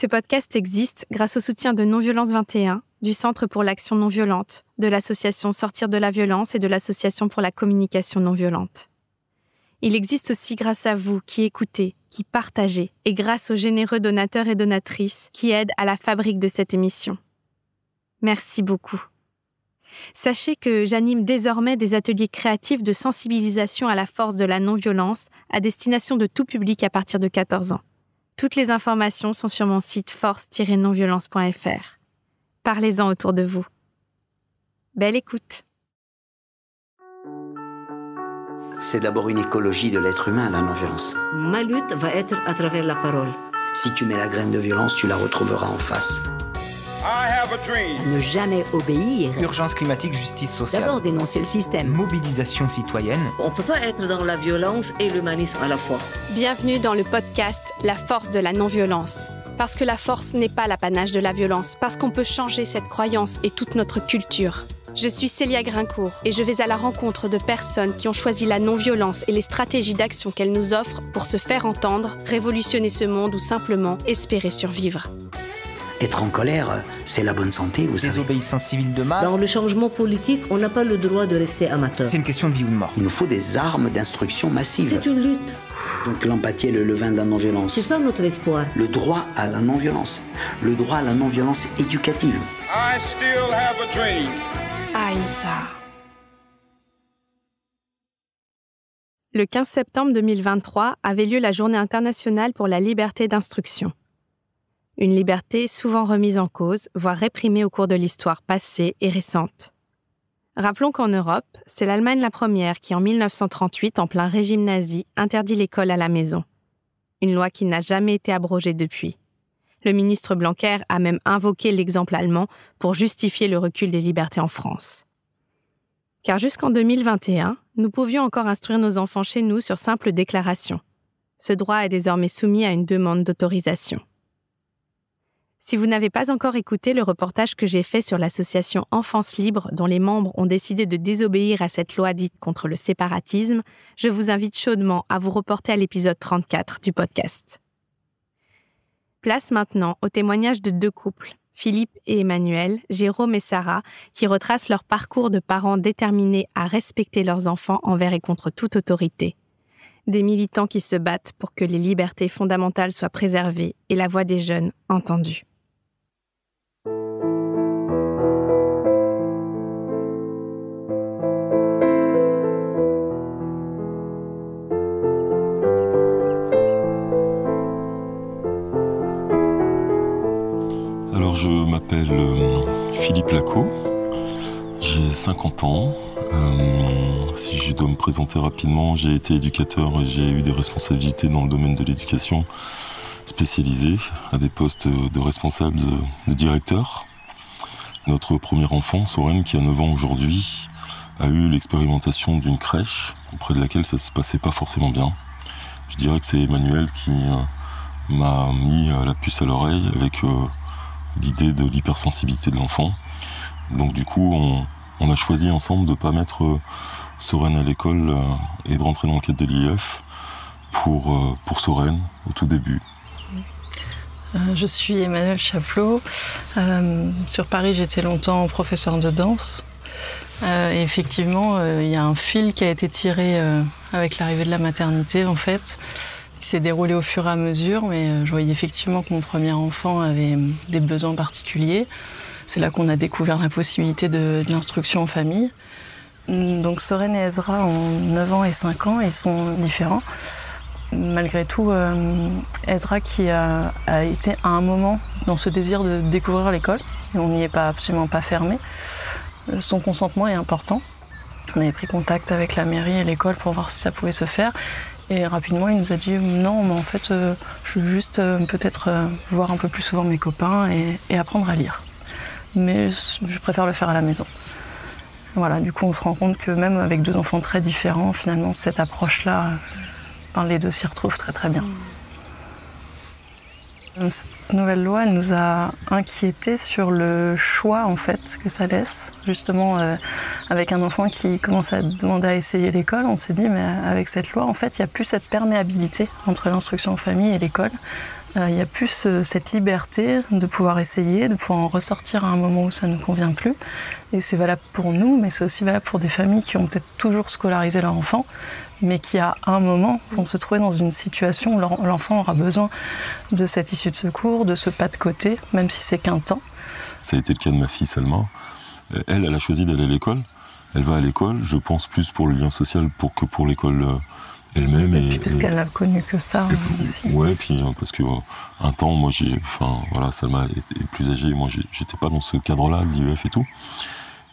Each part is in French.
Ce podcast existe grâce au soutien de Non-Violence 21, du Centre pour l'action non-violente, de l'association Sortir de la violence et de l'association pour la communication non-violente. Il existe aussi grâce à vous qui écoutez, qui partagez, et grâce aux généreux donateurs et donatrices qui aident à la fabrique de cette émission. Merci beaucoup. Sachez que j'anime désormais des ateliers créatifs de sensibilisation à la force de la non-violence à destination de tout public à partir de 14 ans. Toutes les informations sont sur mon site force-nonviolence.fr. Parlez-en autour de vous. Belle écoute. C'est d'abord une écologie de l'être humain, la non-violence. Ma lutte va être à travers la parole. Si tu mets la graine de violence, tu la retrouveras en face. Ne jamais obéir. Urgence climatique, justice sociale. D'abord dénoncer le système. Mobilisation citoyenne. On ne peut pas être dans la violence et l'humanisme à la fois. Bienvenue dans le podcast La force de la non-violence. Parce que la force n'est pas l'apanage de la violence, parce qu'on peut changer cette croyance et toute notre culture. Je suis Célia Grincourt et je vais à la rencontre de personnes qui ont choisi la non-violence et les stratégies d'action qu'elle nous offre pour se faire entendre, révolutionner ce monde ou simplement espérer survivre. Être en colère, c'est la bonne santé, vous savez. Désobéissance civile de masse. Dans le changement politique, on n'a pas le droit de rester amateur. C'est une question de vie ou de mort. Il nous faut des armes d'instruction massive. C'est une lutte. Donc l'empathie est le levain de la non-violence. C'est ça notre espoir. Le droit à la non-violence. Le droit à la non-violence éducative. I still have a dream. Ahimsa. Le 15 septembre 2023 avait lieu la Journée internationale pour la liberté d'instruction. Une liberté souvent remise en cause, voire réprimée au cours de l'histoire passée et récente. Rappelons qu'en Europe, c'est l'Allemagne la première qui, en 1938, en plein régime nazi, interdit l'école à la maison. Une loi qui n'a jamais été abrogée depuis. Le ministre Blanquer a même invoqué l'exemple allemand pour justifier le recul des libertés en France. Car jusqu'en 2021, nous pouvions encore instruire nos enfants chez nous sur simple déclaration. Ce droit est désormais soumis à une demande d'autorisation. Si vous n'avez pas encore écouté le reportage que j'ai fait sur l'association Enfance Libre, dont les membres ont décidé de désobéir à cette loi dite contre le séparatisme, je vous invite chaudement à vous reporter à l'épisode 34 du podcast. Place maintenant au témoignage de deux couples, Philippe et Emmanuel, Jérôme et Sarah, qui retracent leur parcours de parents déterminés à respecter leurs enfants envers et contre toute autorité. Des militants qui se battent pour que les libertés fondamentales soient préservées et la voix des jeunes entendue. Alors je m'appelle Philippe Lacot, j'ai 50 ans. Si je dois me présenter rapidement, j'ai été éducateur et j'ai eu des responsabilités dans le domaine de l'éducation spécialisée, à des postes de responsable, de directeur. Notre premier enfant, Soren, qui a 9 ans aujourd'hui, a eu l'expérimentation d'une crèche auprès de laquelle ça ne se passait pas forcément bien. Je dirais que c'est Emmanuel qui m'a mis la puce à l'oreille avec l'idée de l'hypersensibilité de l'enfant. Donc du coup, on a choisi ensemble de ne pas mettre Soren à l'école et de rentrer dans le cadre de l'IEF pour Soren au tout début. Je suis Emmanuel Chaplot. Sur Paris, j'étais longtemps professeur de danse. Et effectivement, il y a un fil qui a été tiré avec l'arrivée de la maternité, en fait, qui s'est déroulé au fur et à mesure, mais je voyais effectivement que mon premier enfant avait des besoins particuliers. C'est là qu'on a découvert la possibilité de l'instruction en famille. Donc Soren et Ezra ont 9 ans et 5 ans, ils sont différents. Malgré tout, Ezra qui a été à un moment dans ce désir de découvrir l'école, et on n'y est absolument pas fermé, son consentement est important. On avait pris contact avec la mairie et l'école pour voir si ça pouvait se faire. Et rapidement, il nous a dit non, mais en fait, je veux juste peut-être voir un peu plus souvent mes copains et apprendre à lire. Mais je préfère le faire à la maison. Voilà, du coup, on se rend compte que même avec deux enfants très différents, finalement, cette approche-là, les deux s'y retrouvent très très bien. Cette nouvelle loi, elle nous a inquiétés sur le choix en fait que ça laisse. Justement, avec un enfant qui commence à demander à essayer l'école, on s'est dit mais avec cette loi, en fait, il n'y a plus cette perméabilité entre l'instruction en famille et l'école. il y a plus cette liberté de pouvoir essayer, de pouvoir en ressortir à un moment où ça ne convient plus. Et c'est valable pour nous, mais c'est aussi valable pour des familles qui ont peut-être toujours scolarisé leur enfant, mais qui à un moment vont se trouver dans une situation où l'enfant aura besoin de cette issue de secours, de ce pas de côté, même si c'est qu'un temps. Ça a été le cas de ma fille Salma. Elle a choisi d'aller à l'école. Elle va à l'école, je pense plus pour le lien social que pour l'école elle-même. Et puis parce qu'elle n'a connu que ça aussi. Ouais, puis parce que un temps, moi Salma est plus âgée, moi j'étais pas dans ce cadre-là, de l'IEF et tout.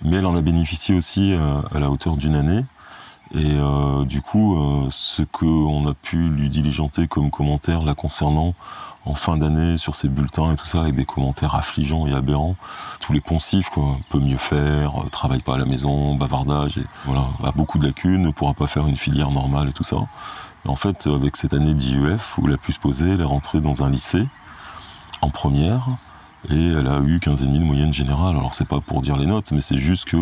Mais elle en a bénéficié aussi à la hauteur d'une année. Et du coup, ce qu'on a pu lui diligenter comme commentaires la concernant en fin d'année sur ses bulletins et tout ça, avec des commentaires affligeants et aberrants, tous les poncifs, quoi, peut mieux faire, travaille pas à la maison, bavardage, et voilà, a beaucoup de lacunes, ne pourra pas faire une filière normale et tout ça. Et en fait, avec cette année d'IEF, où elle a pu se poser, elle est rentrée dans un lycée, en première, et elle a eu 15,5 de moyenne générale. Alors c'est pas pour dire les notes, mais c'est juste que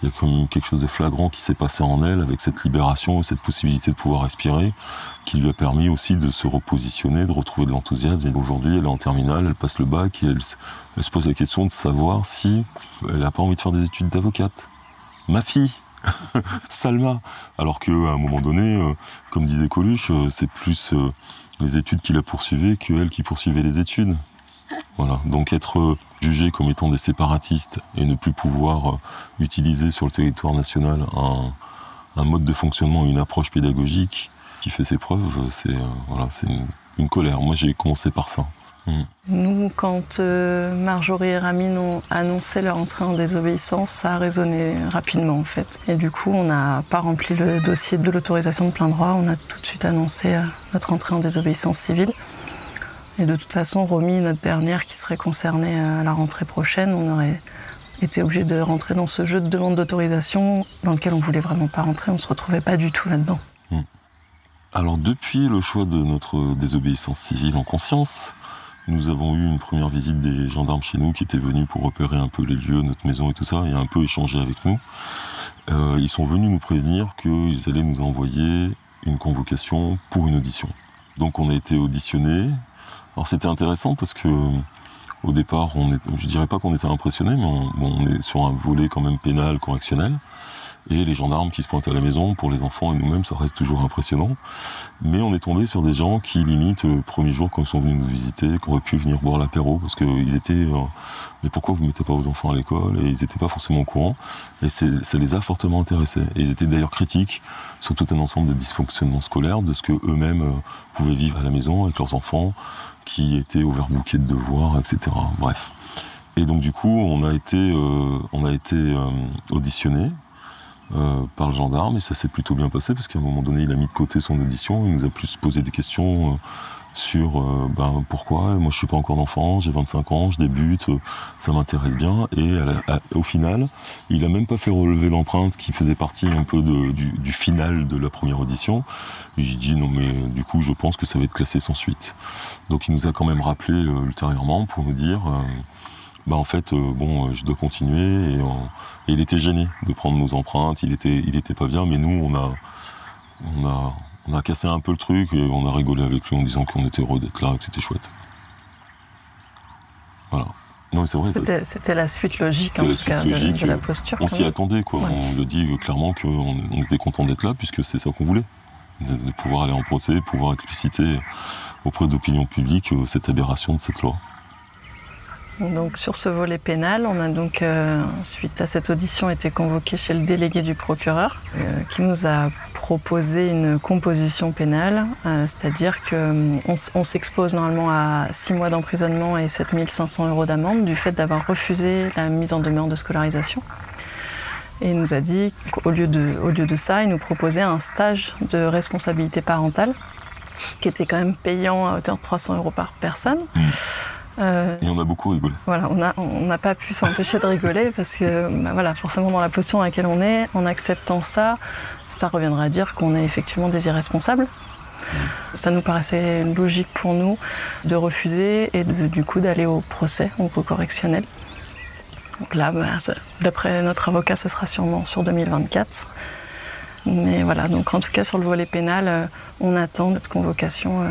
il y a comme quelque chose de flagrant qui s'est passé en elle avec cette libération, cette possibilité de pouvoir respirer, qui lui a permis aussi de se repositionner, de retrouver de l'enthousiasme. Et aujourd'hui, elle est en terminale, elle passe le bac et elle se pose la question de savoir si elle n'a pas envie de faire des études d'avocate. Ma fille, Salma. Alors qu'à un moment donné, comme disait Coluche, c'est plus les études qui la poursuivaient qu'elle qui poursuivait les études. Voilà. Donc être jugé comme étant des séparatistes et ne plus pouvoir utiliser sur le territoire national un mode de fonctionnement, une approche pédagogique qui fait ses preuves, c'est une colère. Moi, j'ai commencé par ça. Nous, quand Marjorie et Ramine ont annoncé leur entrée en désobéissance, ça a résonné rapidement en fait. Et du coup, on n'a pas rempli le dossier de l'autorisation de plein droit, on a tout de suite annoncé notre entrée en désobéissance civile. Et de toute façon, Romy, notre dernière qui serait concernée à la rentrée prochaine, on aurait été obligé de rentrer dans ce jeu de demande d'autorisation dans lequel on ne voulait vraiment pas rentrer, on ne se retrouvait pas du tout là-dedans. Alors depuis le choix de notre désobéissance civile en conscience, nous avons eu une première visite des gendarmes chez nous qui étaient venus pour repérer un peu les lieux, notre maison et tout ça, et un peu échanger avec nous. Ils sont venus nous prévenir qu'ils allaient nous envoyer une convocation pour une audition. Donc on a été auditionnés. Alors c'était intéressant parce que au départ, je dirais pas qu'on était impressionnés, mais on est sur un volet quand même pénal, correctionnel. Et les gendarmes qui se pointent à la maison, pour les enfants et nous-mêmes, ça reste toujours impressionnant. Mais on est tombé sur des gens qui, limite, le premier jour, quand ils sont venus nous visiter, qui auraient pu venir boire l'apéro, parce qu'ils étaient mais pourquoi vous ne mettez pas vos enfants à l'école? Et ils n'étaient pas forcément au courant. Et ça les a fortement intéressés. Et ils étaient d'ailleurs critiques sur tout un ensemble de dysfonctionnements scolaires, de ce qu'eux-mêmes pouvaient vivre à la maison avec leurs enfants, qui étaient overbookés de devoirs, etc. Bref. Et donc du coup, on a été auditionnés par le gendarme, et ça s'est plutôt bien passé, parce qu'à un moment donné, il a mis de côté son audition, il nous a plus posé des questions sur pourquoi, moi je suis pas encore d'enfant, j'ai 25 ans, je débute, ça m'intéresse bien, et au final, il a même pas fait relever l'empreinte qui faisait partie un peu du final de la première audition. J'ai dit non mais du coup je pense que ça va être classé sans suite. Donc il nous a quand même rappelé ultérieurement pour nous dire en fait je dois continuer, et il était gêné de prendre nos empreintes, il était pas bien, mais nous on a cassé un peu le truc et on a rigolé avec lui en disant qu'on était heureux d'être là et que c'était chouette. Voilà. Non, c'est vrai. C'était la suite logique, en tout cas, de la posture. On s'y attendait, quoi. Ouais. On lui a dit clairement qu'on était content d'être là, puisque c'est ça qu'on voulait. De pouvoir aller en procès, pouvoir expliciter auprès de l'opinion publique cette aberration de cette loi. Donc sur ce volet pénal, on a donc, suite à cette audition, été convoqué chez le délégué du procureur, qui nous a proposé une composition pénale, c'est-à-dire qu'on s'expose normalement à 6 mois d'emprisonnement et 7 500 € d'amende du fait d'avoir refusé la mise en demeure de scolarisation. Et il nous a dit qu'au lieu de ça, il nous proposait un stage de responsabilité parentale, qui était quand même payant à hauteur de 300 € par personne. Et on a beaucoup rigolé. Voilà, on n'a pas pu s'empêcher de rigoler parce que forcément dans la posture dans laquelle on est, en acceptant ça, ça reviendra à dire qu'on est effectivement des irresponsables. Ça nous paraissait logique pour nous de refuser et du coup d'aller au procès, au correctionnel. Donc là, d'après notre avocat, ça sera sûrement sur 2024. Mais voilà, donc en tout cas sur le volet pénal, on attend notre convocation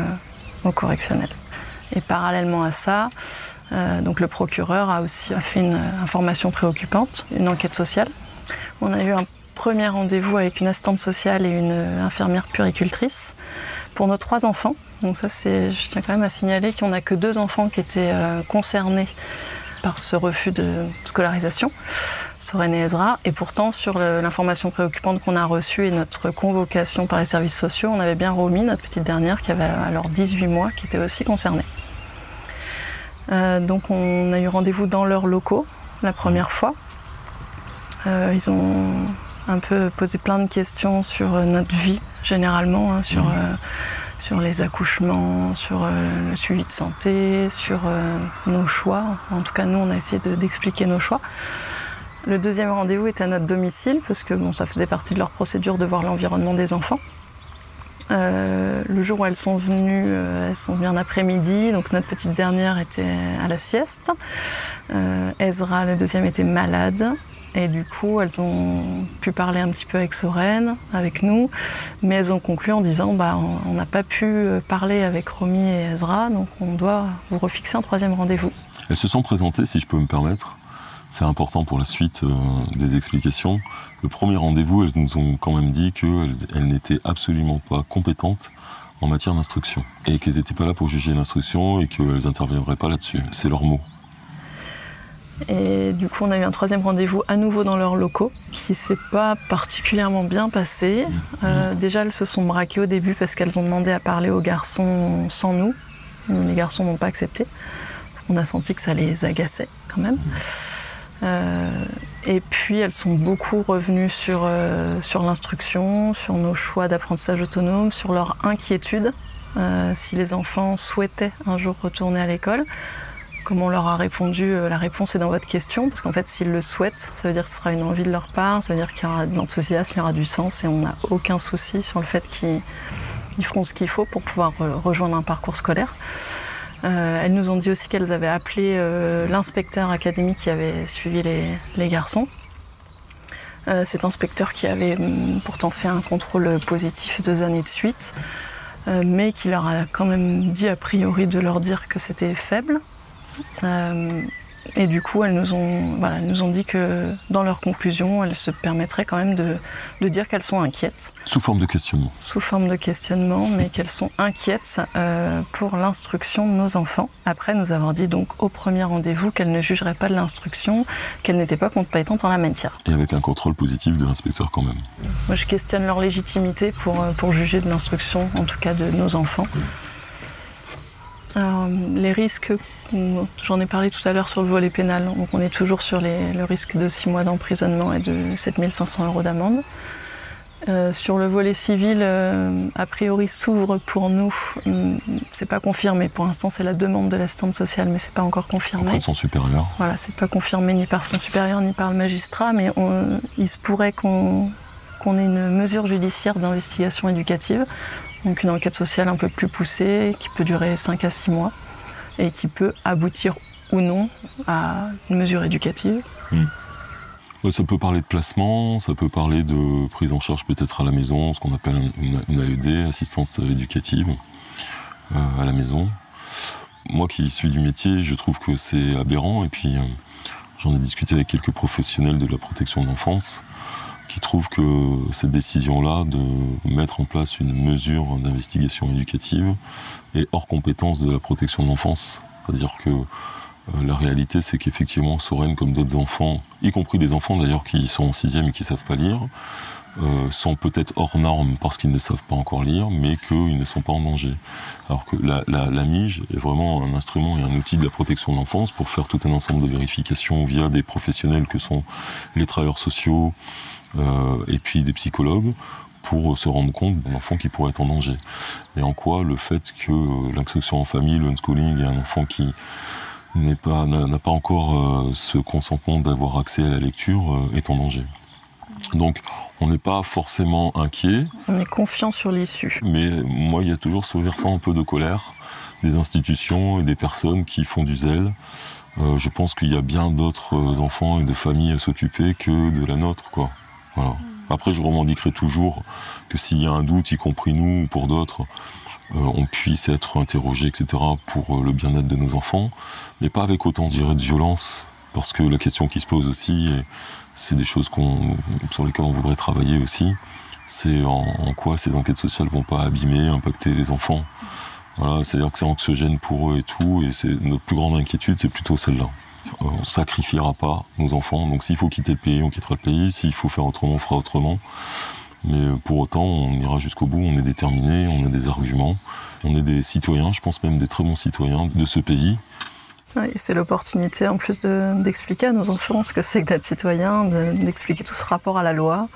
au correctionnel. Et parallèlement à ça, donc le procureur a fait une information préoccupante, une enquête sociale. On a eu un premier rendez-vous avec une assistante sociale et une infirmière puéricultrice pour nos 3 enfants. Donc ça, je tiens quand même à signaler qu'on n'a que 2 enfants qui étaient concernés par ce refus de scolarisation, Soren et Ezra. Et pourtant, sur l'information préoccupante qu'on a reçue et notre convocation par les services sociaux, on avait bien Romy, notre petite dernière, qui avait alors 18 mois, qui était aussi concernée. Donc on a eu rendez-vous dans leurs locaux la première fois. Ils ont un peu posé plein de questions sur notre vie, généralement, hein, sur les accouchements, sur le suivi de santé, sur nos choix. En tout cas, nous, on a essayé d'expliquer nos choix. Le deuxième rendez-vous était à notre domicile, parce que ça faisait partie de leur procédure de voir l'environnement des enfants. Le jour où elles sont venues en après-midi, donc notre petite dernière était à la sieste. Ezra, le deuxième, était malade. Et du coup, elles ont pu parler un petit peu avec Soren, avec nous, mais elles ont conclu en disant on n'a pas pu parler avec Romy et Ezra, donc on doit vous refixer un 3e rendez-vous. Elles se sont présentées, si je peux me permettre. C'est important pour la suite des explications. Le premier rendez-vous, elles nous ont quand même dit qu'elles n'étaient absolument pas compétentes en matière d'instruction et qu'elles n'étaient pas là pour juger l'instruction et qu'elles n'interviendraient pas là-dessus. C'est leur mot. Et du coup, on a eu un 3e rendez-vous à nouveau dans leurs locaux, qui ne s'est pas particulièrement bien passé. Déjà, elles se sont braquées au début parce qu'elles ont demandé à parler aux garçons sans nous. Les garçons n'ont pas accepté. On a senti que ça les agaçait quand même. Et puis, elles sont beaucoup revenues sur l'instruction, sur nos choix d'apprentissage autonome, sur leur inquiétude, si les enfants souhaitaient un jour retourner à l'école. Comme on leur a répondu, la réponse est dans votre question, parce qu'en fait, s'ils le souhaitent, ça veut dire que ce sera une envie de leur part, ça veut dire qu'il y aura de l'enthousiasme, il y aura du sens, et on n'a aucun souci sur le fait qu'ils feront ce qu'il faut pour pouvoir rejoindre un parcours scolaire. Elles nous ont dit aussi qu'elles avaient appelé l'inspecteur académique qui avait suivi les garçons. Cet inspecteur qui avait pourtant fait un contrôle positif 2 années de suite, mais qui leur a quand même dit a priori de leur dire que c'était faible. Et du coup, elles nous ont dit que dans leurs conclusions, elles se permettraient quand même de dire qu'elles sont inquiètes. Sous forme de questionnement. Sous forme de questionnement, mais qu'elles sont inquiètes pour l'instruction de nos enfants. Après nous avoir dit donc au premier rendez-vous qu'elles ne jugeraient pas de l'instruction, qu'elles n'étaient pas compétentes en la matière. Et avec un contrôle positif de l'inspecteur quand même. Moi, je questionne leur légitimité pour juger de l'instruction, en tout cas de nos enfants. Alors, les risques, j'en ai parlé tout à l'heure sur le volet pénal, donc on est toujours sur le risque de 6 mois d'emprisonnement et de 7 500 € d'amende. Sur le volet civil, a priori s'ouvre pour nous, c'est pas confirmé, pour l'instant c'est la demande de l'assistante sociale, mais c'est pas encore confirmé. Auprès de son supérieur. Voilà, c'est pas confirmé ni par son supérieur ni par le magistrat, mais il se pourrait qu'on ait une mesure judiciaire d'investigation éducative. Donc une enquête sociale un peu plus poussée, qui peut durer 5 à 6 mois, et qui peut aboutir ou non à une mesure éducative. Ça peut parler de placement, ça peut parler de prise en charge peut-être à la maison, ce qu'on appelle une AED, assistance éducative, à la maison. Moi qui suis du métier, je trouve que c'est aberrant, et puis j'en ai discuté avec quelques professionnels de la protection de l'enfance, qui trouvent que cette décision-là de mettre en place une mesure d'investigation éducative est hors compétence de la protection de l'enfance. C'est-à-dire que la réalité, c'est qu'effectivement, Soren, comme d'autres enfants, y compris des enfants d'ailleurs qui sont en 6e et qui ne savent pas lire, sont peut-être hors normes parce qu'ils ne savent pas encore lire, mais qu'ils ne sont pas en danger. Alors que la MIJ est vraiment un instrument et un outil de la protection de l'enfance pour faire tout un ensemble de vérifications via des professionnels que sont les travailleurs sociaux, et puis des psychologues, pour se rendre compte d'un enfant qui pourrait être en danger. Et en quoi le fait que l'instruction en famille, le homeschooling, et un enfant qui n'a pas encore ce consentement d'avoir accès à la lecture est en danger. Donc on n'est pas forcément inquiet. On est confiant sur l'issue. Mais moi, il y a toujours ce versant un peu de colère des institutions et des personnes qui font du zèle. Je pense qu'il y a bien d'autres enfants et de familles à s'occuper que de la nôtre, quoi. Voilà. Après, je revendiquerai toujours que s'il y a un doute, y compris nous ou pour d'autres, on puisse être interrogé, etc., pour le bien-être de nos enfants, mais pas avec autant, je dirais, de violence, parce que la question qui se pose aussi, et c'est des choses sur lesquelles on voudrait travailler aussi, c'est en quoi ces enquêtes sociales vont pas abîmer, impacter les enfants. Voilà, c'est-à-dire que c'est anxiogène pour eux et tout, et c'est notre plus grande inquiétude, c'est plutôt celle-là. On sacrifiera pas nos enfants, donc s'il faut quitter le pays, on quittera le pays, s'il faut faire autrement, on fera autrement. Mais pour autant, on ira jusqu'au bout, on est déterminés, on a des arguments, on est des citoyens, je pense même des très bons citoyens de ce pays. Oui, c'est l'opportunité en plus d'expliquer à nos enfants ce que c'est que d'être citoyen, d'expliquer tout ce rapport à la loi,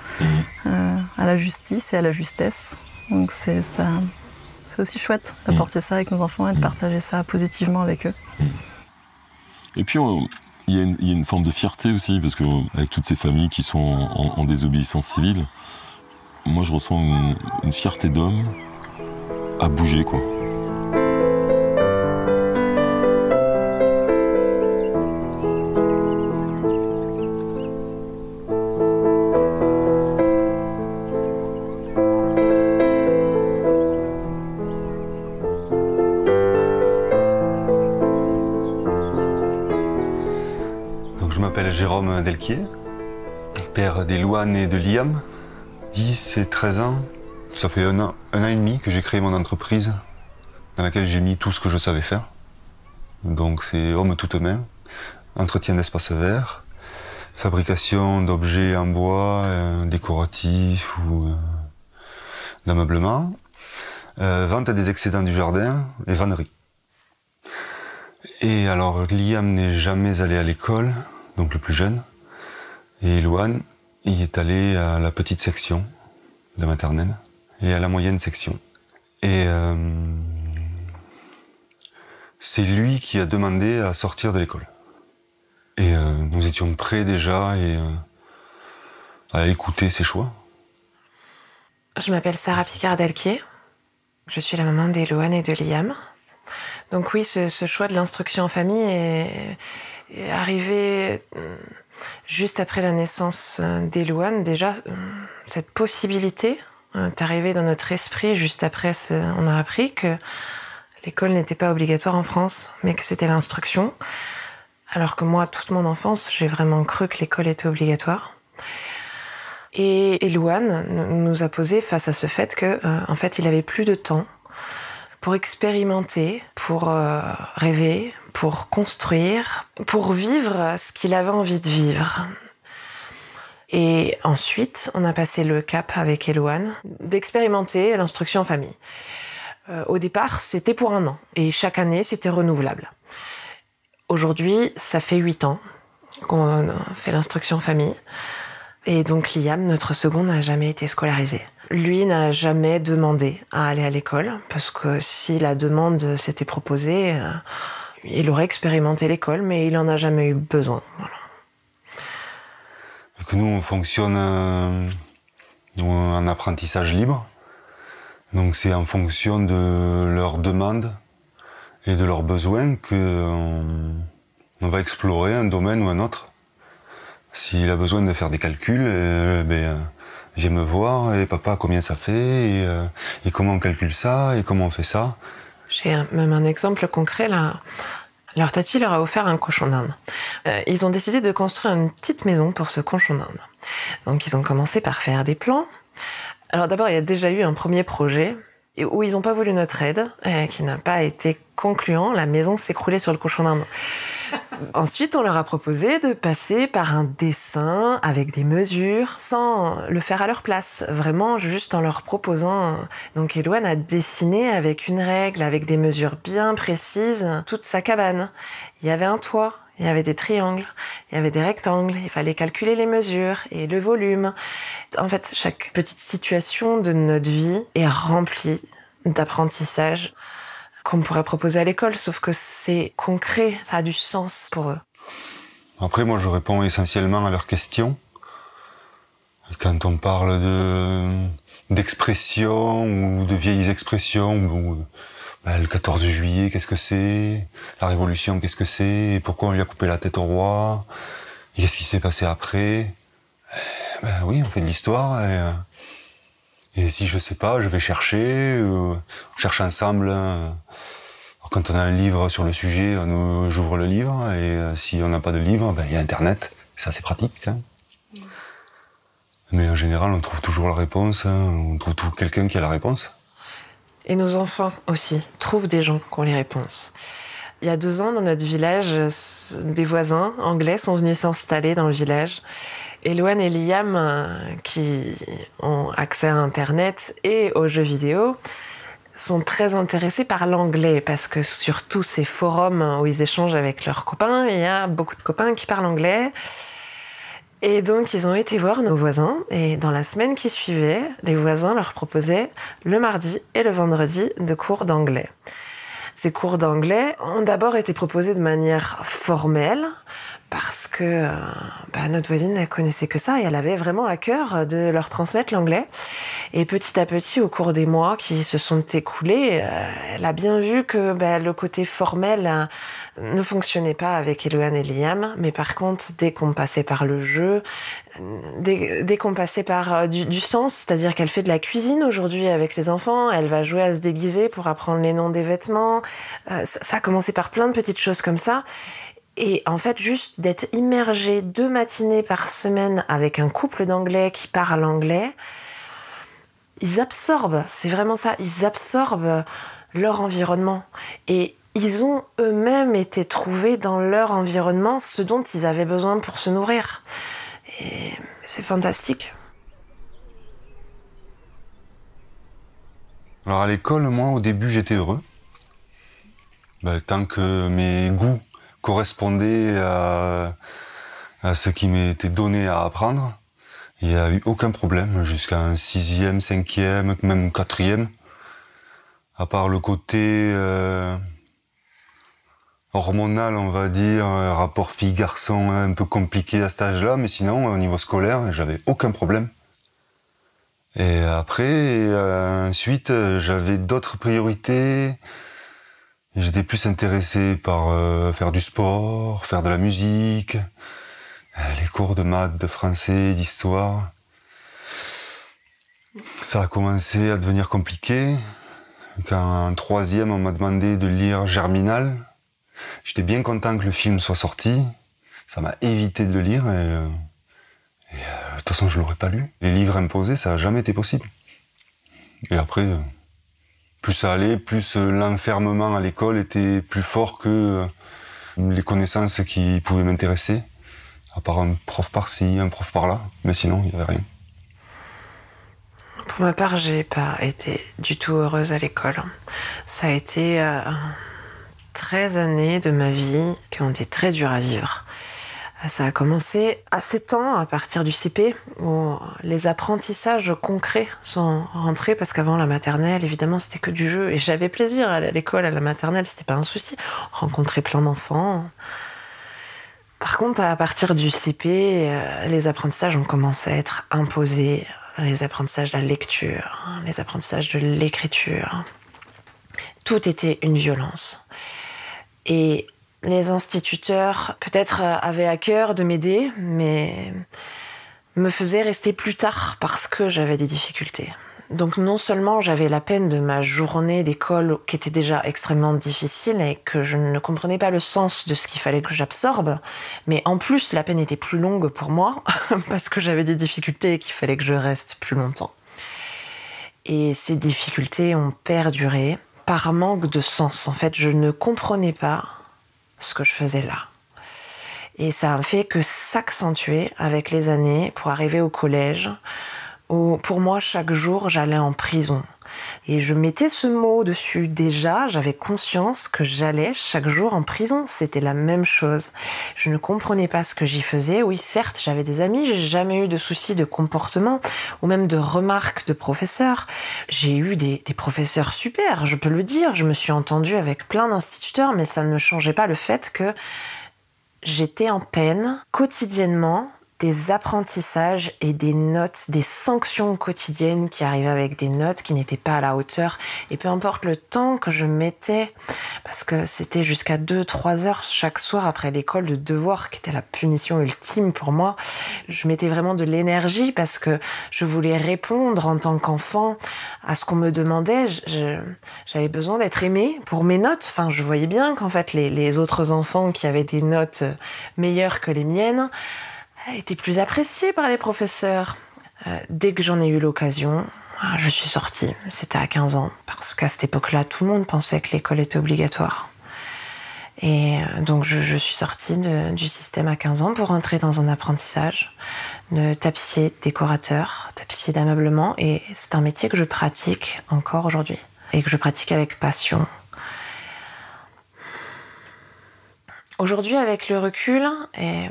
à la justice et à la justesse. Donc c'est aussi chouette d'apporter ça avec nos enfants et de partager ça positivement avec eux. Et puis il y a une forme de fierté aussi, parce qu'avec toutes ces familles qui sont en désobéissance civile, moi je ressens une fierté d'homme à bouger, quoi. Je m'appelle Jérôme Delquier, père d'Élouane et de Liam, 10 et 13 ans. Ça fait un an et demi que j'ai créé mon entreprise dans laquelle j'ai mis tout ce que je savais faire. Donc c'est homme toute main, entretien d'espaces verts, fabrication d'objets en bois, décoratifs ou d'ameublement, vente des excédents du jardin et vannerie. Et alors Liam n'est jamais allé à l'école, donc le plus jeune, et Élouane, il est allé à la petite section de maternelle et à la moyenne section. Et c'est lui qui a demandé à sortir de l'école. Et nous étions prêts déjà à écouter ses choix. Je m'appelle Sarah Picard-Delquier. Je suis la maman d'Élouane et de Liam. Donc oui, ce choix de l'instruction en famille est arrivé juste après la naissance d'Élouane. Déjà, cette possibilité est arrivée dans notre esprit juste après. On a appris que l'école n'était pas obligatoire en France, mais que c'était l'instruction. Alors que moi, toute mon enfance, j'ai vraiment cru que l'école était obligatoire. Et Élouane nous a posé face à ce fait que, en fait, il avait plus de temps pour expérimenter, pour rêver, pour construire, pour vivre ce qu'il avait envie de vivre. Et ensuite, on a passé le cap avec Élouane d'expérimenter l'instruction en famille. Au départ, c'était pour 1 an, et chaque année, c'était renouvelable. Aujourd'hui, ça fait 8 ans qu'on fait l'instruction en famille, et donc Liam, notre second, n'a jamais été scolarisé. Lui n'a jamais demandé à aller à l'école, parce que si la demande s'était proposée, il aurait expérimenté l'école, mais il n'en a jamais eu besoin. Voilà. Et que nous, on fonctionne en apprentissage libre, donc c'est en fonction de leurs demandes et de leurs besoins qu'on va explorer un domaine ou un autre. S'il a besoin de faire des calculs, viens me voir, et papa, combien ça fait, et comment on calcule ça, et comment on fait ça. J'ai même un exemple concret, là. Leur tati leur a offert un cochon d'Inde. Ils ont décidé de construire une petite maison pour ce cochon d'Inde. Donc ils ont commencé par faire des plans. Alors d'abord, il y a déjà eu un premier projet où ils n'ont pas voulu notre aide, qui n'a pas été concluant. La maison s'écroulait sur le cochon d'Inde. Ensuite, on leur a proposé de passer par un dessin avec des mesures, sans le faire à leur place, vraiment juste en leur proposant. Donc Élouane a dessiné avec une règle, avec des mesures bien précises, toute sa cabane. Il y avait un toit, il y avait des triangles, il y avait des rectangles, il fallait calculer les mesures et le volume. En fait, chaque petite situation de notre vie est remplie d'apprentissage qu'on pourrait proposer à l'école, sauf que c'est concret, ça a du sens pour eux. Après, moi, je réponds essentiellement à leurs questions. Et quand on parle d'expressions ou de vieilles expressions, ou, le 14 juillet, qu'est-ce que c'est? La Révolution, qu'est-ce que c'est? Et pourquoi on lui a coupé la tête au roi? Et qu'est-ce qui s'est passé après? Oui, on fait de l'histoire. Et si je sais pas, je vais chercher, on cherche ensemble. Quand on a un livre sur le sujet, j'ouvre le livre, et si on n'a pas de livre, il y a Internet. Ça, c'est pratique. Hein. Mais en général, on trouve toujours la réponse, on trouve toujours quelqu'un qui a la réponse. Et nos enfants aussi trouvent des gens qui ont les réponses. Il y a 2 ans, dans notre village, des voisins anglais sont venus s'installer dans le village. Et Loane et Liam, qui ont accès à Internet et aux jeux vidéo, sont très intéressés par l'anglais, parce que sur tous ces forums où ils échangent avec leurs copains, il y a beaucoup de copains qui parlent anglais. Et donc, ils ont été voir nos voisins, et dans la semaine qui suivait, les voisins leur proposaient le mardi et le vendredi de cours d'anglais. Ces cours d'anglais ont d'abord été proposés de manière formelle, parce que notre voisine, elle connaissait que ça, et elle avait vraiment à cœur de leur transmettre l'anglais. Et petit à petit, au cours des mois qui se sont écoulés, elle a bien vu que le côté formel ne fonctionnait pas avec Loane et Liam, mais par contre, dès qu'on passait par le jeu, dès qu'on passait par du sens, c'est-à-dire qu'elle fait de la cuisine aujourd'hui avec les enfants, elle va jouer à se déguiser pour apprendre les noms des vêtements, ça a commencé par plein de petites choses comme ça. Et en fait, juste d'être immergé 2 matinées par semaine avec un couple d'anglais qui parle anglais, ils absorbent, c'est vraiment ça, ils absorbent leur environnement. Et ils ont eux-mêmes été trouvés dans leur environnement ce dont ils avaient besoin pour se nourrir. Et c'est fantastique. Alors à l'école, moi, au début, j'étais heureux. Tant que mes goûts correspondaient à ce qui m'était donné à apprendre, il n'y a eu aucun problème jusqu'à un 6e, 5e, même 4e. À part le côté hormonal, on va dire, rapport fille-garçon un peu compliqué à cet âge-là, mais sinon, au niveau scolaire, j'avais aucun problème. Et après, ensuite, j'avais d'autres priorités. J'étais plus intéressé par faire du sport, faire de la musique, les cours de maths, de français, d'histoire. Ça a commencé à devenir compliqué. Quand en 3e, on m'a demandé de lire Germinal, j'étais bien content que le film soit sorti. Ça m'a évité de le lire et de toute façon, je l'aurais pas lu. Les livres imposés, ça n'a jamais été possible. Et après, plus ça allait, plus l'enfermement à l'école était plus fort que les connaissances qui pouvaient m'intéresser. À part un prof par-ci, un prof par-là. Mais sinon, il n'y avait rien. Pour ma part, j'ai pas été du tout heureuse à l'école. Ça a été 13 années de ma vie qui ont été très dures à vivre. Ça a commencé à 7 ans, à partir du CP, où les apprentissages concrets sont rentrés, parce qu'avant la maternelle, évidemment, c'était que du jeu. Et j'avais plaisir à aller à l'école, à la maternelle, c'était pas un souci. Rencontrer plein d'enfants. Par contre, à partir du CP, les apprentissages ont commencé à être imposés. Les apprentissages de la lecture, les apprentissages de l'écriture. Tout était une violence. Et les instituteurs, peut-être, avaient à cœur de m'aider, mais me faisaient rester plus tard parce que j'avais des difficultés. Donc non seulement j'avais la peine de ma journée d'école qui était déjà extrêmement difficile et que je ne comprenais pas le sens de ce qu'il fallait que j'absorbe, mais en plus la peine était plus longue pour moi parce que j'avais des difficultés et qu'il fallait que je reste plus longtemps. Et ces difficultés ont perduré par manque de sens. En fait, je ne comprenais pas ce que je faisais là. Et ça a fait que s'accentuer avec les années pour arriver au collège, où pour moi, chaque jour, j'allais en prison. Et je mettais ce mot dessus déjà, j'avais conscience que j'allais chaque jour en prison, c'était la même chose. Je ne comprenais pas ce que j'y faisais. Oui, certes, j'avais des amis, j'ai jamais eu de soucis de comportement ou même de remarques de professeurs. J'ai eu des professeurs super, je peux le dire. Je me suis entendue avec plein d'instituteurs, mais ça ne changeait pas le fait que j'étais en peine quotidiennement des apprentissages et des notes, des sanctions quotidiennes qui arrivaient avec des notes qui n'étaient pas à la hauteur. Et peu importe le temps que je mettais, parce que c'était jusqu'à 2-3 heures chaque soir après l'école de devoirs, qui était la punition ultime pour moi, je mettais vraiment de l'énergie parce que je voulais répondre en tant qu'enfant à ce qu'on me demandait. J'avais besoin d'être aimée pour mes notes. Enfin, je voyais bien qu'en fait, les autres enfants qui avaient des notes meilleures que les miennes étaient plus appréciés par les professeurs. Dès que j'en ai eu l'occasion, je suis sortie. C'était à 15 ans, parce qu'à cette époque-là, tout le monde pensait que l'école était obligatoire. Et donc, je suis sortie du système à 15 ans pour entrer dans un apprentissage de tapissier décorateur, tapissier d'ameublement. Et c'est un métier que je pratique encore aujourd'hui et que je pratique avec passion. Aujourd'hui, avec le recul, et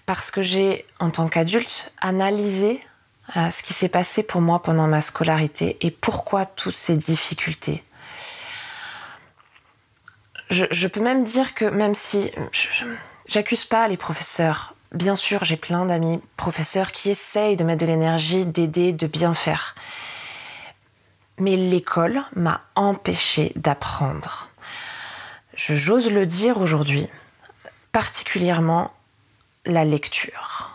parce que j'ai, en tant qu'adulte, analysé ce qui s'est passé pour moi pendant ma scolarité et pourquoi toutes ces difficultés. Je peux même dire que même si j'accuse pas les professeurs, bien sûr, j'ai plein d'amis professeurs qui essayent de mettre de l'énergie, d'aider, de bien faire. Mais l'école m'a empêchée d'apprendre. J'ose le dire aujourd'hui. Particulièrement la lecture.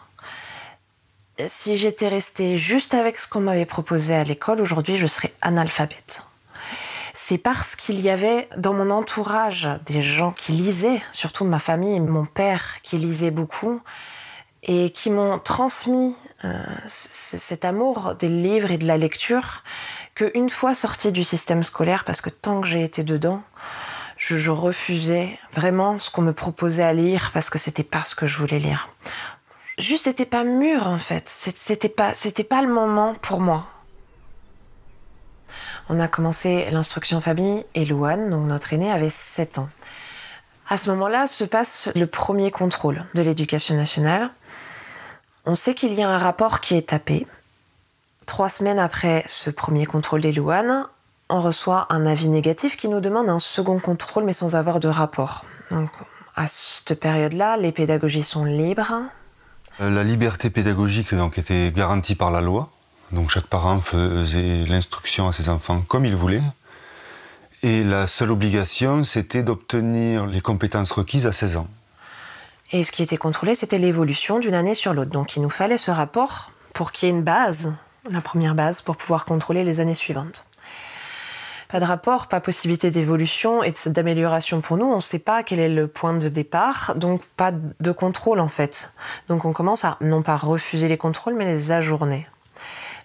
Si j'étais restée juste avec ce qu'on m'avait proposé à l'école, aujourd'hui je serais analphabète. C'est parce qu'il y avait dans mon entourage des gens qui lisaient, surtout ma famille, mon père qui lisait beaucoup, et qui m'ont transmis cet amour des livres et de la lecture, qu'une fois sortie du système scolaire, parce que tant que j'ai été dedans, je refusais vraiment ce qu'on me proposait à lire parce que c'était pas ce que je voulais lire. Juste, c'était pas mûr en fait. C'était pas le moment pour moi. On a commencé l'instruction famille et Louane, donc notre aîné, avait 7 ans. À ce moment-là se passe le premier contrôle de l'éducation nationale. On sait qu'il y a un rapport qui est tapé. 3 semaines après ce premier contrôle des Louane, on reçoit un avis négatif qui nous demande un second contrôle, mais sans avoir de rapport. Donc, à cette période-là, les pédagogies sont libres. La liberté pédagogique donc, était garantie par la loi. Donc, chaque parent faisait l'instruction à ses enfants comme il voulait. Et la seule obligation, c'était d'obtenir les compétences requises à 16 ans. Et ce qui était contrôlé, c'était l'évolution d'une année sur l'autre. Donc, il nous fallait ce rapport pour qu'il y ait une base, la première base, pour pouvoir contrôler les années suivantes. Pas de rapport, pas possibilité d'évolution et d'amélioration pour nous. On ne sait pas quel est le point de départ, donc pas de contrôle en fait. Donc on commence à non pas refuser les contrôles, mais les ajourner.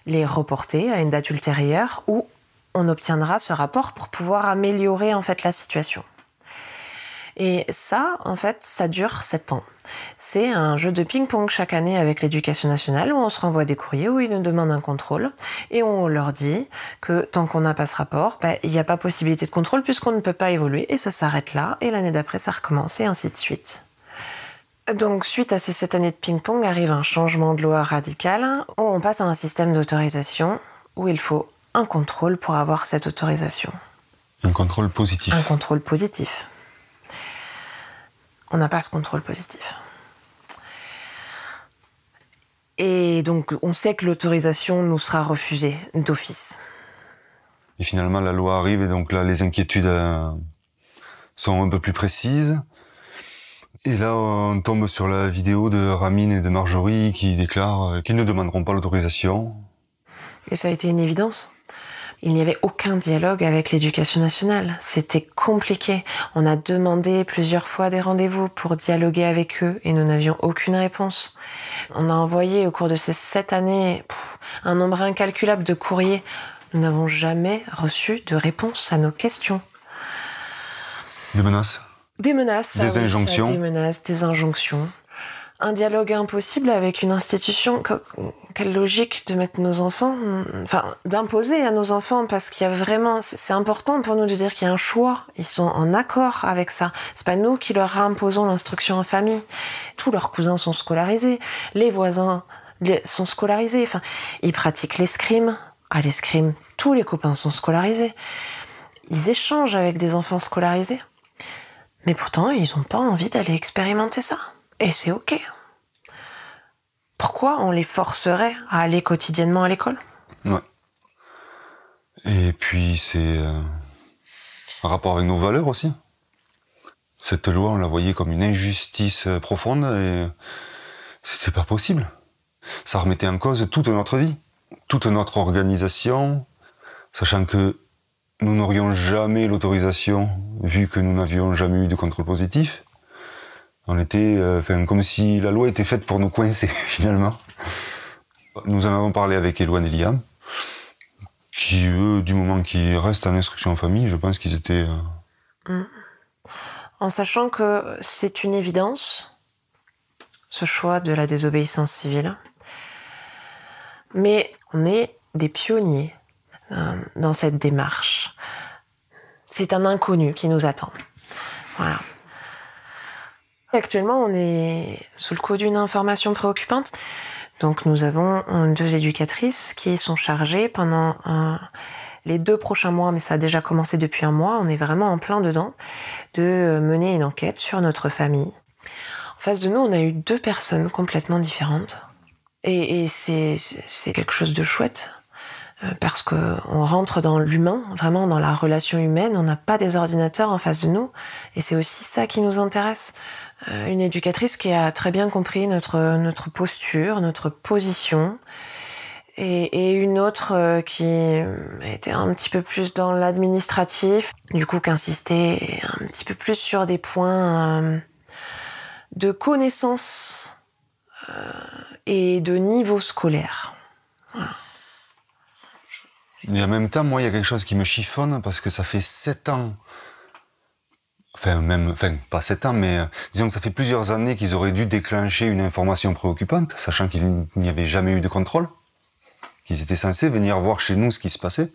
Les reporter à une date ultérieure où on obtiendra ce rapport pour pouvoir améliorer en fait la situation. Et ça, en fait, ça dure 7 ans. C'est un jeu de ping-pong chaque année avec l'éducation nationale où on se renvoie des courriers où ils nous demandent un contrôle et on leur dit que tant qu'on n'a pas ce rapport, il n'y a pas possibilité de contrôle puisqu'on ne peut pas évoluer et ça s'arrête là et l'année d'après ça recommence et ainsi de suite. Donc suite à ces 7 années de ping-pong arrive un changement de loi radical où on passe à un système d'autorisation où il faut un contrôle pour avoir cette autorisation. Un contrôle positif. Un contrôle positif. On n'a pas ce contrôle positif. Et donc, on sait que l'autorisation nous sera refusée d'office. Et finalement, la loi arrive et donc là, les inquiétudes sont un peu plus précises. Et là, on tombe sur la vidéo de Ramine et de Marjorie qui déclarent qu'ils ne demanderont pas l'autorisation. Et ça a été une évidence. Il n'y avait aucun dialogue avec l'éducation nationale. C'était compliqué. On a demandé plusieurs fois des rendez-vous pour dialoguer avec eux et nous n'avions aucune réponse. On a envoyé au cours de ces 7 années un nombre incalculable de courriers. Nous n'avons jamais reçu de réponse à nos questions. Des menaces. Des menaces. Des injonctions. Des menaces, des injonctions. Un dialogue impossible avec une institution. Quelle logique de mettre nos enfants, enfin d'imposer à nos enfants, parce qu'il y a vraiment, c'est important pour nous de dire qu'il y a un choix. Ils sont en accord avec ça. C'est pas nous qui leur imposons l'instruction en famille. Tous leurs cousins sont scolarisés, les voisins sont scolarisés. Enfin, ils pratiquent l'escrime. À l'escrime, tous les copains sont scolarisés. Ils échangent avec des enfants scolarisés. Mais pourtant, ils n'ont pas envie d'aller expérimenter ça. Et c'est OK. Pourquoi on les forcerait à aller quotidiennement à l'école? Ouais. Et puis c'est un rapport avec nos valeurs aussi. Cette loi, on la voyait comme une injustice profonde et c'était pas possible. Ça remettait en cause toute notre vie, toute notre organisation, sachant que nous n'aurions jamais l'autorisation, vu que nous n'avions jamais eu de contrôle positif. On était, comme si la loi était faite pour nous coincer, finalement. Nous en avons parlé avec Elouane et Liam, qui, eux, du moment qu'ils restent en instruction en famille, je pense qu'ils étaient... En sachant que c'est une évidence, ce choix de la désobéissance civile. Mais on est des pionniers dans cette démarche. C'est un inconnu qui nous attend. Voilà. Actuellement, on est sous le coup d'une information préoccupante. Donc nous avons 2 éducatrices qui sont chargées pendant les 2 prochains mois, mais ça a déjà commencé depuis un mois, on est vraiment en plein dedans, de mener une enquête sur notre famille. En face de nous, on a eu 2 personnes complètement différentes. Et c'est quelque chose de chouette, parce qu'on rentre dans l'humain, vraiment dans la relation humaine, on n'a pas des ordinateurs en face de nous, et c'est aussi ça qui nous intéresse. Une éducatrice qui a très bien compris notre posture, notre position, et une autre qui était un petit peu plus dans l'administratif, du coup qui insistait un petit peu plus sur des points de connaissance et de niveau scolaire. Voilà. Et en même temps, moi, il y a quelque chose qui me chiffonne parce que ça fait 7 ans, pas 7 ans, mais disons que ça fait plusieurs années qu'ils auraient dû déclencher une information préoccupante, sachant qu'il n'y avait jamais eu de contrôle, qu'ils étaient censés venir voir chez nous ce qui se passait.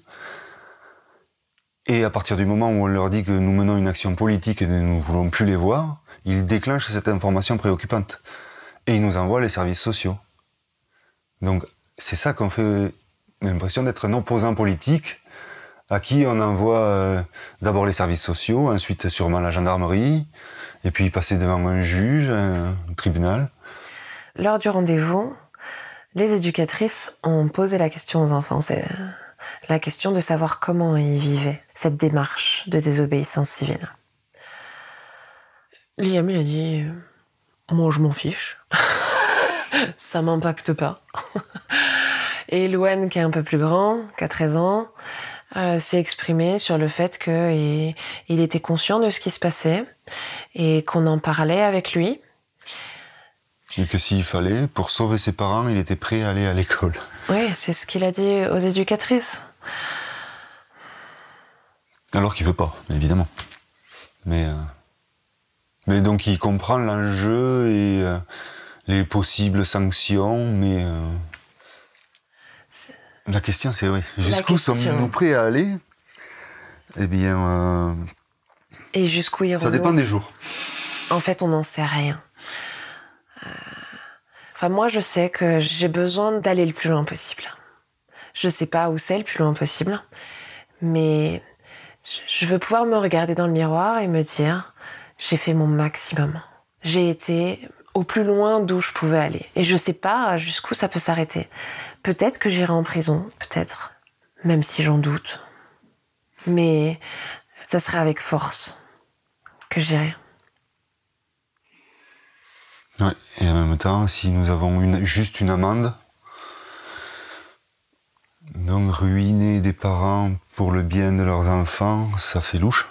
Et à partir du moment où on leur dit que nous menons une action politique et que nous ne voulons plus les voir, ils déclenchent cette information préoccupante. Et ils nous envoient les services sociaux. Donc, c'est ça qu'on fait... On a l'impression d'être un opposant politique à qui on envoie d'abord les services sociaux, ensuite sûrement la gendarmerie, et puis passer devant un juge, un tribunal. Lors du rendez-vous, les éducatrices ont posé la question aux enfants. C'est la question de savoir comment ils vivaient cette démarche de désobéissance civile. Liam, il a dit « Moi, je m'en fiche. Ça m'impacte pas. » Et Louane, qui est un peu plus grand, qui a 13 ans, s'est exprimé sur le fait qu'il était conscient de ce qui se passait et qu'on en parlait avec lui. Et que s'il fallait, pour sauver ses parents, il était prêt à aller à l'école. Oui, c'est ce qu'il a dit aux éducatrices. Alors qu'il veut pas, évidemment. Mais donc il comprend l'enjeu et les possibles sanctions, mais... La question, c'est oui. Jusqu'où sommes-nous prêts à aller? Eh bien... Et jusqu'où irons-nous? Ça dépend des jours. En fait, on n'en sait rien. Moi, je sais que j'ai besoin d'aller le plus loin possible. Je sais pas où c'est le plus loin possible, mais je veux pouvoir me regarder dans le miroir et me dire j'ai fait mon maximum. J'ai été au plus loin d'où je pouvais aller. Et je sais pas jusqu'où ça peut s'arrêter. Peut-être que j'irai en prison, peut-être, même si j'en doute. Mais ça serait avec force que j'irai. Ouais, et en même temps, si nous avons juste une amende, donc ruiner des parents pour le bien de leurs enfants, ça fait louche.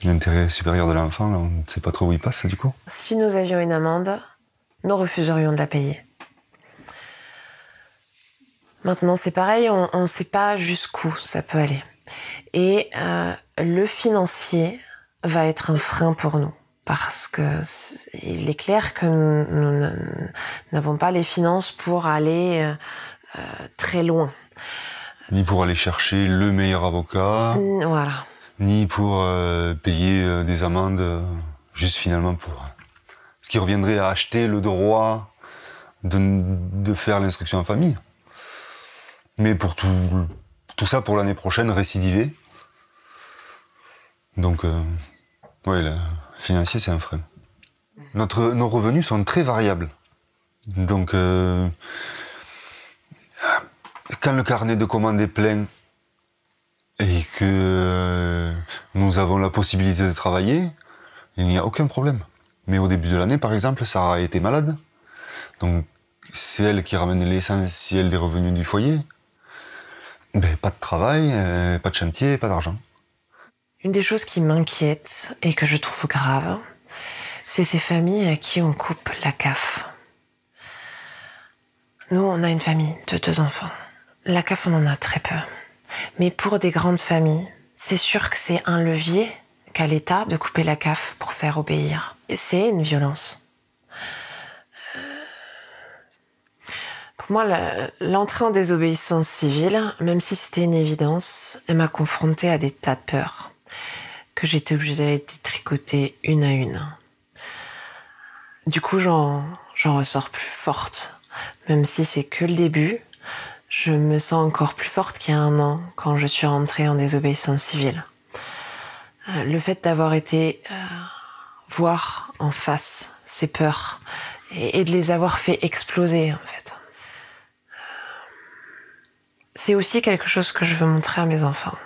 L'intérêt supérieur de l'enfant, on ne sait pas trop où il passe, du coup. Si nous avions une amende, nous refuserions de la payer. Maintenant, c'est pareil, on ne sait pas jusqu'où ça peut aller. Et le financier va être un frein pour nous. Parce que il est clair que nous n'avons pas les finances pour aller très loin. Ni pour aller chercher le meilleur avocat. Voilà. Ni pour payer des amendes, juste finalement pour... Ce qui reviendrait à acheter le droit de faire l'instruction en famille. Mais pour tout ça, pour l'année prochaine, récidiver. Donc, ouais, le financier, c'est un frein. Nos revenus sont très variables. Donc, quand le carnet de commandes est plein et que nous avons la possibilité de travailler, il n'y a aucun problème. Mais au début de l'année, par exemple, Sarah a été malade. Donc, c'est elle qui ramène l'essentiel des revenus du foyer. Ben, pas de travail, pas de chantier, pas d'argent. Une des choses qui m'inquiète et que je trouve grave, c'est ces familles à qui on coupe la CAF. Nous, on a une famille de 2 enfants. La CAF, on en a très peu. Mais pour des grandes familles, c'est sûr que c'est un levier qu'a l'État de couper la CAF pour faire obéir. Et c'est une violence. Pour moi, l'entrée en désobéissance civile, même si c'était une évidence, elle m'a confrontée à des tas de peurs que j'étais obligée d'aller détricoter une à une. Du coup, j'en ressors plus forte. Même si c'est que le début, je me sens encore plus forte qu'il y a 1 an quand je suis rentrée en désobéissance civile. Le fait d'avoir été voir en face ces peurs et de les avoir fait exploser, en fait. C'est aussi quelque chose que je veux montrer à mes enfants,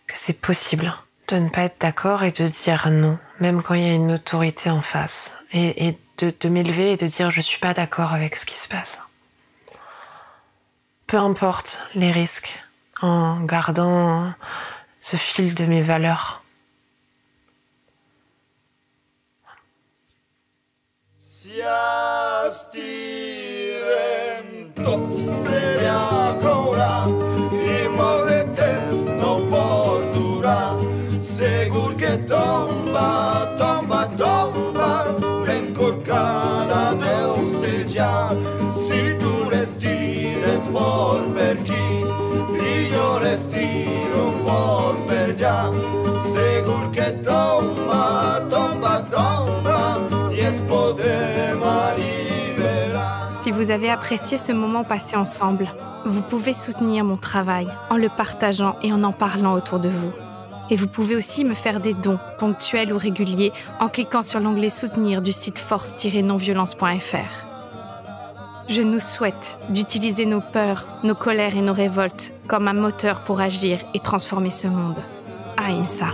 que c'est possible de ne pas être d'accord et de dire non, même quand il y a une autorité en face, et de m'élever et de dire je suis pas d'accord avec ce qui se passe. Peu importe les risques, en gardant ce fil de mes valeurs. Si vous avez apprécié ce moment passé ensemble, vous pouvez soutenir mon travail en le partageant et en parlant autour de vous. Et vous pouvez aussi me faire des dons, ponctuels ou réguliers, en cliquant sur l'onglet « Soutenir » du site force-nonviolence.fr. Je nous souhaite d'utiliser nos peurs, nos colères et nos révoltes comme un moteur pour agir et transformer ce monde. Ahimsa.